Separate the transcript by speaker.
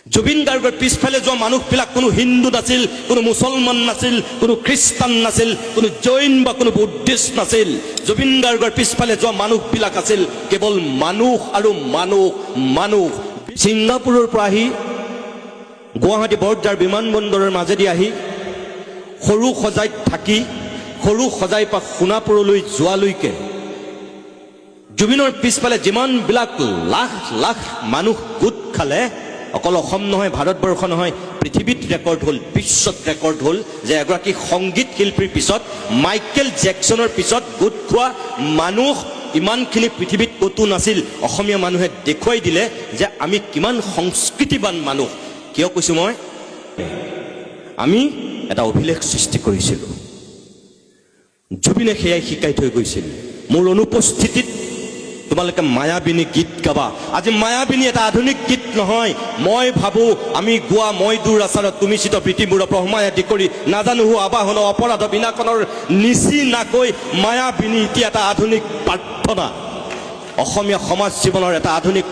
Speaker 1: জুবিন গাৰ্গৰ পিছফালে যোৱা মানুহবিলাক কোনো হিন্দু নাছিল, কোনো মুছলমান নাছিল, কোনো খ্ৰীষ্টান নাছিল, কোনো জৈন বা কোনো বুদ্ধিষ্ট নাছিল। জুবিন গাৰ্গৰ পিছফালে যোৱা মানুহবিলাক আছিল কেৱল মানুহ আৰু মানুহ মানুহ। ছিংগাপুৰৰ পৰা আহি গুৱাহাটী বৰঝাৰ বিমানবন্দৰৰ মাজেদি আহি সৰু সজাইত থাকি সৰু সজাই পৰা সোণাপুৰলৈ যোৱালৈকে জুবিনৰ পিছফালে যিমানবিলাক লাখ লাখ মানুহ গোট খালে, অকল অসম নহয়, ভাৰতবৰ্ষ নহয়, পৃথিৱীত ৰেকৰ্ড হ'ল, বিশ্বত ৰেকৰ্ড হ'ল যে এগৰাকী সংগীত শিল্পীৰ পিছত, মাইকেল জেকছনৰ পিছত গোট খোৱা মানুহ ইমানখিনি পৃথিৱীত ক'তো নাছিল। অসমীয়া মানুহে দেখুৱাই দিলে যে আমি কিমান সংস্কৃতিবান মানুহ। কিয় কৈছোঁ মই? আমি এটা অভিলেখ সৃষ্টি কৰিছিলোঁ। জুবিনে সেয়াই শিকাই থৈ গৈছিল। মোৰ অনুপস্থিতিত তোমালোকে মায়াবিনী গীত গাবা। আজি মায়াবিনী এটা আধুনিক গীত নহয়। মই ভাবোঁ আমি গোৱা মই দূৰ আচাৰত তুমি চিত প্ৰীতিমূৰ প্ৰহমাই আদি কৰি নাজানো হো আবাহন অপৰাধ বিনাশনৰ নিচিনাকৈ মায়াবিনী এতিয়া এটা আধুনিক প্ৰাৰ্থনা, অসমীয়া সমাজ জীৱনৰ এটা আধুনিক